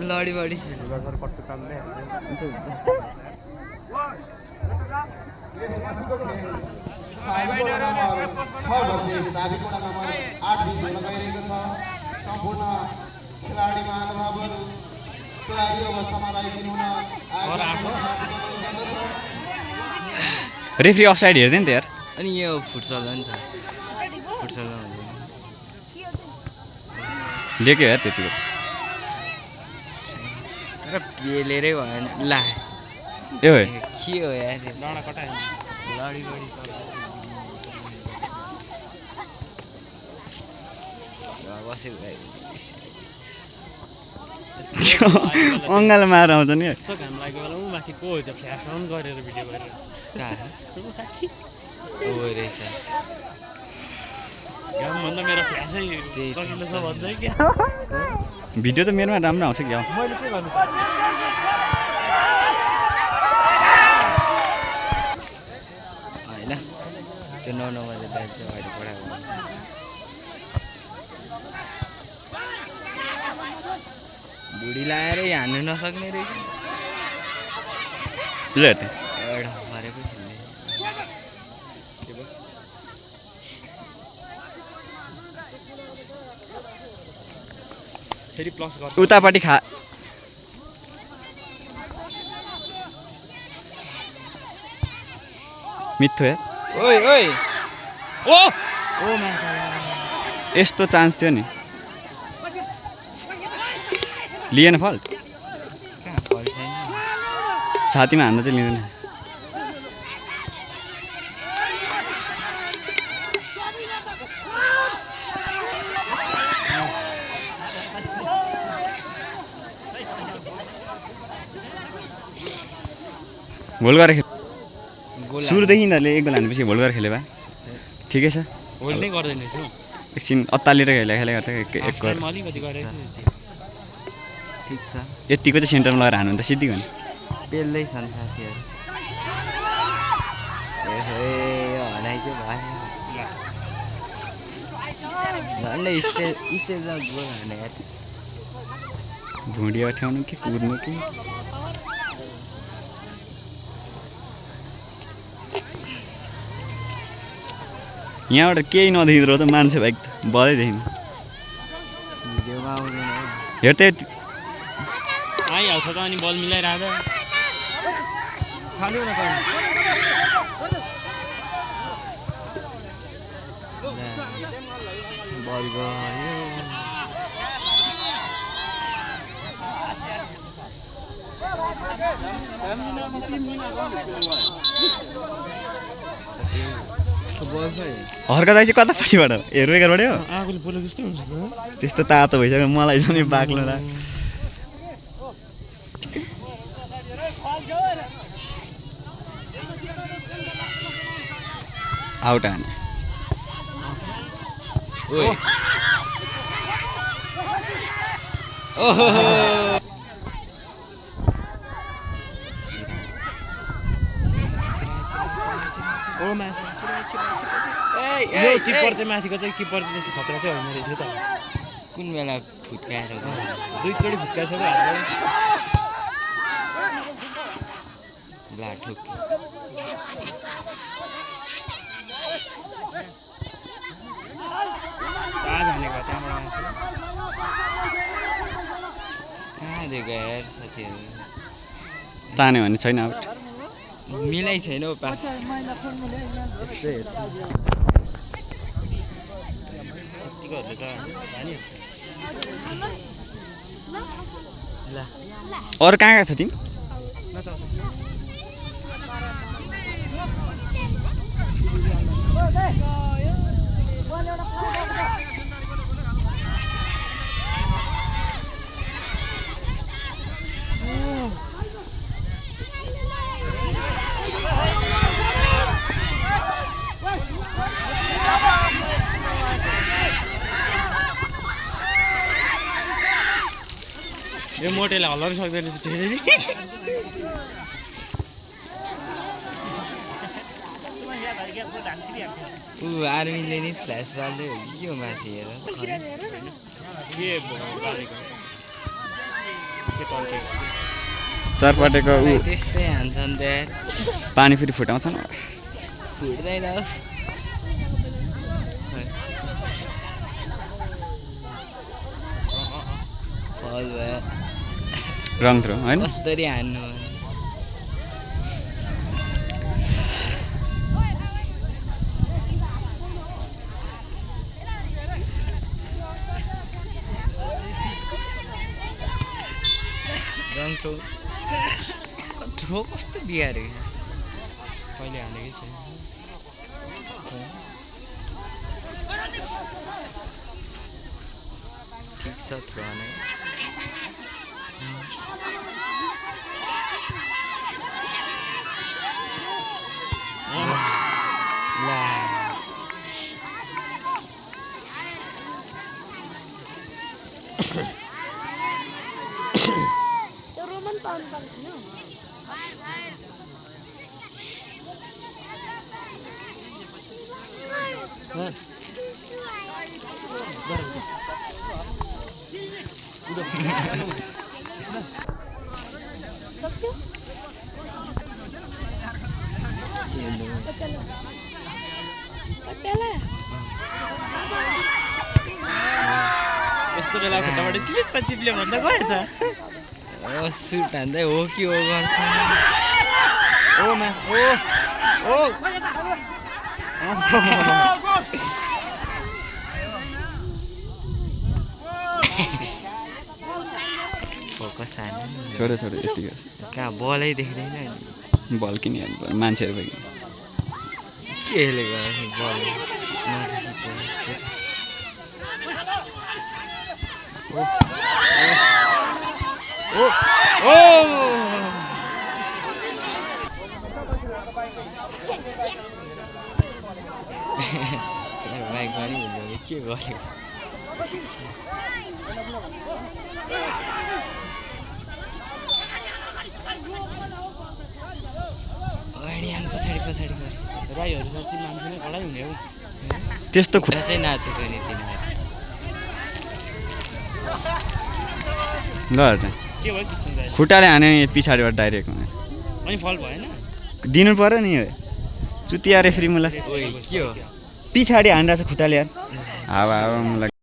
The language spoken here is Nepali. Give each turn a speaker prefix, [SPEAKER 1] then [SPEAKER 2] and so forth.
[SPEAKER 1] लडी बडी
[SPEAKER 2] सम्पूर्ण खेलाडी महानुभावहरू तयारी अवस्थामा राखिदिनु हुन
[SPEAKER 3] रेफ्री अफसाइड हेर्दैन त यार
[SPEAKER 1] अनि यो फुटसल हो नि त फुटसल
[SPEAKER 3] लेख्यो यार त्यतिको
[SPEAKER 1] तर पेलेरै भएन ला
[SPEAKER 3] ए हो
[SPEAKER 1] के हो यार डाँडा कटायो लडी बडी
[SPEAKER 3] अङ्गाल मार आउँछ नि
[SPEAKER 4] यस्तो घाम लागेको बेला ऊ माथि को हो त्यो फ्ल्यास अन गरेर भिडियो गरेर
[SPEAKER 1] रहेछ
[SPEAKER 4] घामभन्दा मेरो फ्ल्यासै चकिलो छ भन्छ है क्या
[SPEAKER 3] भिडियो त मेरोमा राम्रो आउँछ क्या
[SPEAKER 4] मैले के गर्नु
[SPEAKER 1] होइन त्यो 9 बजे ब्याच चाहिँ अहिले पढाएको बुढी लाएर हान्नु नसक्ने रहेछ एउटा मरेको खेल्ने
[SPEAKER 4] फेरि प्लस गर्छ
[SPEAKER 3] उतापट्टि खा मिठो यार
[SPEAKER 1] ओइ ओइ
[SPEAKER 4] ओ
[SPEAKER 1] ओ माछा
[SPEAKER 3] यस्तो चान्स थियो नि लिएन फल्ट
[SPEAKER 1] कहाँ फल छैन
[SPEAKER 3] छातीमा हान्नु चाहिँ लिँदैन भोल गरेर सुरुदेखि यिनीहरूले एक गोल हानेपछि भोल गरेर खेल्यो भए ठिकै छ
[SPEAKER 4] होल्ड नै गर्दैन रहेछ
[SPEAKER 3] एकछिन अत्तालिएर खेले गर्छ एक गोल
[SPEAKER 4] अलिकति गरेको
[SPEAKER 1] ठिक छ
[SPEAKER 3] यतिको चाहिँ सेन्टरमा लगाएर हान्नु त सिद्धि हो नि
[SPEAKER 1] पेल्दै छन् साथीहरू यो हराइ चाहिँ भयो झन्डै स्टेजमा गोल हाने यार
[SPEAKER 3] भुँडी अठ्याउनु कि कुद्नु कि यहाँबाट केही नदेखिँदो रहेछ मान्छे भाइ बधैदेखि
[SPEAKER 1] भिडियोमा आउँदैन
[SPEAKER 3] हेर्दै
[SPEAKER 4] आइहाल्छ त अनि बल मिलाइरहेको
[SPEAKER 1] खानु न बल गयो
[SPEAKER 3] हर्का दाइ चाहिँ कतापट्टिबाट हेरबेगरबाट हो
[SPEAKER 4] आगोले बोलेको जस्तै हुन्छ
[SPEAKER 3] त्यस्तो तातो भइसक्यो मलाई झन् बाक्लो र आउट हाने
[SPEAKER 1] ओहो
[SPEAKER 4] ओ माछा यो किपर चाहिँ माथिको चाहिँ किपर चाहिँ त्यस्तो खतरा चाहिँ होइन रहेछ त
[SPEAKER 1] कुन बेला फुत्काएर
[SPEAKER 4] दुईचोटि फुत्काएको छ
[SPEAKER 1] ला ठुक
[SPEAKER 4] चार्ज हानेको त्यहाँबाट मान्छे
[SPEAKER 1] कहाँ दिएको यार साथीहरू
[SPEAKER 3] तान्यो भने छैन आउट
[SPEAKER 1] मिलाइ छैन हौ पास
[SPEAKER 4] यतिकोहरूले त हानिहाल्छ
[SPEAKER 1] ल
[SPEAKER 3] अरू कहाँ गएको छ टिम
[SPEAKER 4] यो मोटेले हल्लाउनु सक्दैन रहेछ
[SPEAKER 1] ऊ आर्मीले नि फ्ल्यास बाल्दै हो कि के हो माथि हेर
[SPEAKER 3] चरपाटेको ऊ
[SPEAKER 1] त्यस्तै हान्छन् त्यहाँ
[SPEAKER 3] पानी फेरि फुटाउँछन्
[SPEAKER 1] फुट्दैन फल भयो
[SPEAKER 3] रङ थ्रो होइन
[SPEAKER 1] कसरी हान्नु रङ थ्रो कस्तो बिगारे
[SPEAKER 4] कहिले हालेकै छैन
[SPEAKER 1] ठिक छ थ्रो नै ला
[SPEAKER 5] त्यो रोमन पाउनु पाएको छैन
[SPEAKER 4] यस्तो बेला खुट्टाबाट चिप्ले चिप्ले भन्दा गयो त
[SPEAKER 1] सुट हान्दै हो कि हो गर्छ
[SPEAKER 4] ओ म्याच ओ
[SPEAKER 1] फोकस हान्नु
[SPEAKER 3] छोडो छोडो यतिको
[SPEAKER 1] कहाँ बलै देख्दैन नि
[SPEAKER 3] बल किनिहाल्नु पर्यो मान्छेहरू पनि
[SPEAKER 1] केले गर्यो बल बाइक पनि हुँदैन के गर्यो अगाडि आम पछाडि पछाडि गऱ्यो
[SPEAKER 4] राईहरू साँच्ची मान्छे नै कडै हुने हो
[SPEAKER 3] त्यस्तो
[SPEAKER 1] खुट्टा चाहिँ नाचेको नि तिनीहरू
[SPEAKER 3] ल त
[SPEAKER 4] के भयो कृष्ण राई
[SPEAKER 3] खुट्टाले हाने पछाडिबाट डाइरेक्ट
[SPEAKER 4] अनि फल भएन
[SPEAKER 3] दिनु पर्यो नि चुतिया रेफ्री मलाई
[SPEAKER 1] ओइ के हो
[SPEAKER 3] पछाडि हानिरहेको छ खुट्टाले यार हावा हावा मलाई